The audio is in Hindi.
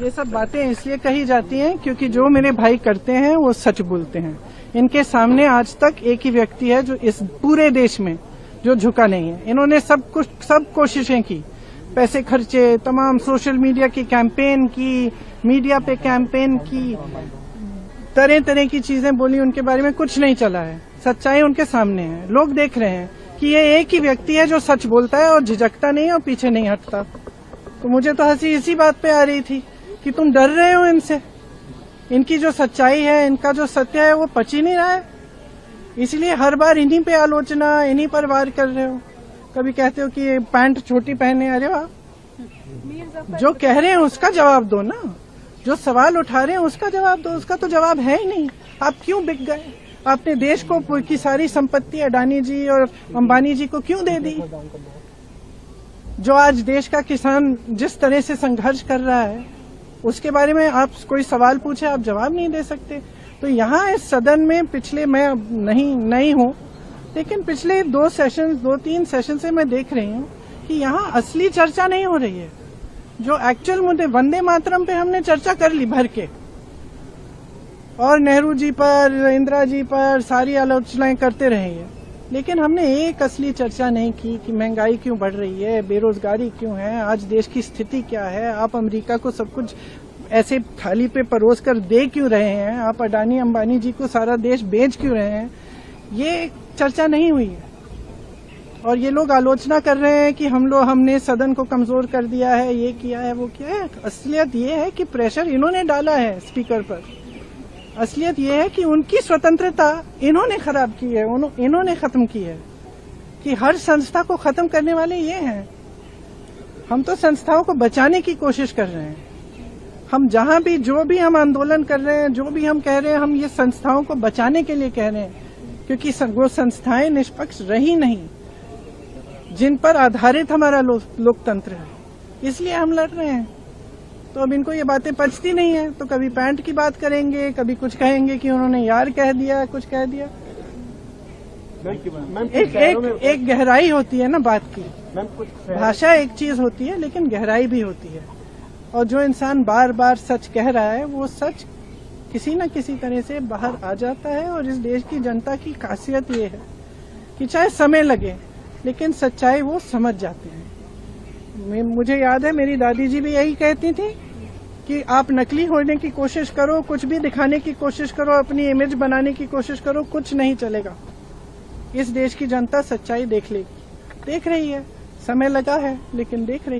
ये सब बातें इसलिए कही जाती हैं क्योंकि जो मेरे भाई करते हैं वो सच बोलते हैं। इनके सामने आज तक एक ही व्यक्ति है जो इस पूरे देश में जो झुका नहीं है। इन्होंने सब कोशिशें की, पैसे खर्चे, तमाम सोशल मीडिया की कैंपेन की, मीडिया पे कैंपेन की, तरह तरह की चीजें बोली, उनके बारे में कुछ नहीं चला है। सच्चाई उनके सामने है, लोग देख रहे हैं कि ये एक ही व्यक्ति है जो सच बोलता है और झिझकता नहीं और पीछे नहीं हटता। तो मुझे तो हंसी इसी बात पे आ रही थी कि तुम डर रहे हो इनसे, इनकी जो सच्चाई है, इनका जो सत्य है वो पच ही नहीं रहा है, इसलिए हर बार इन्हीं पे आलोचना, इन्हीं पर वार कर रहे हो। कभी कहते हो कि ये पैंट छोटी पहने, अरे वाह, जो कह रहे हैं उसका जवाब दो ना, जो सवाल उठा रहे हैं उसका जवाब दो। उसका तो जवाब है ही नहीं। आप क्यों बिक गए? आपने देश को की सारी संपत्ति अडानी जी और अंबानी जी को क्यों दे दी? जो आज देश का किसान जिस तरह से संघर्ष कर रहा है उसके बारे में आप कोई सवाल पूछे, आप जवाब नहीं दे सकते। तो यहाँ इस सदन में पिछले, मैं नहीं हूँ, लेकिन पिछले 2-3 सेशन से मैं देख रही हूँ कि यहाँ असली चर्चा नहीं हो रही है। जो एक्चुअल मुद्दे, वंदे मातरम पे हमने चर्चा कर ली भर के, और नेहरू जी पर, इंदिरा जी पर सारी आलोचनाएं करते रहे हैं, लेकिन हमने एक असली चर्चा नहीं की कि महंगाई क्यों बढ़ रही है, बेरोजगारी क्यों है, आज देश की स्थिति क्या है, आप अमेरिका को सब कुछ ऐसे थाली पे परोस कर दे क्यों रहे हैं, आप अडानी अंबानी जी को सारा देश बेच क्यों रहे हैं, ये चर्चा नहीं हुई है। और ये लोग आलोचना कर रहे हैं कि हमने सदन को कमजोर कर दिया है, ये किया है, वो किया है। असलियत ये है कि प्रेशर इन्होंने डाला है स्पीकर पर। असलियत ये है कि उनकी स्वतंत्रता इन्होंने खराब की है, इन्होंने खत्म की है, कि हर संस्था को खत्म करने वाले ये हैं। हम तो संस्थाओं को बचाने की कोशिश कर रहे हैं। हम जहां भी, जो भी हम आंदोलन कर रहे हैं, जो भी हम कह रहे हैं, हम ये संस्थाओं को बचाने के लिए कह रहे हैं, क्योंकि वो संस्थाएं निष्पक्ष रही नहीं जिन पर आधारित हमारा लोकतंत्र है, इसलिए हम लड़ रहे हैं। तो अब इनको ये बातें पचती नहीं है, तो कभी पैंट की बात करेंगे, कभी कुछ कहेंगे कि उन्होंने यार कह दिया, कुछ कह दिया। एक गहराई होती है ना बात की। भाषा एक चीज होती है, लेकिन गहराई भी होती है। और जो इंसान बार बार सच कह रहा है, वो सच किसी न किसी तरह से बाहर आ जाता है। और इस देश की जनता की खासियत ये है कि चाहे समय लगे, लेकिन सच्चाई वो समझ जाते हैं। मुझे याद है मेरी दादी जी भी यही कहती थी कि आप नकली होने की कोशिश करो, कुछ भी दिखाने की कोशिश करो, अपनी इमेज बनाने की कोशिश करो, कुछ नहीं चलेगा। इस देश की जनता सच्चाई देख लेगी, देख रही है। समय लगा है, लेकिन देख रही है।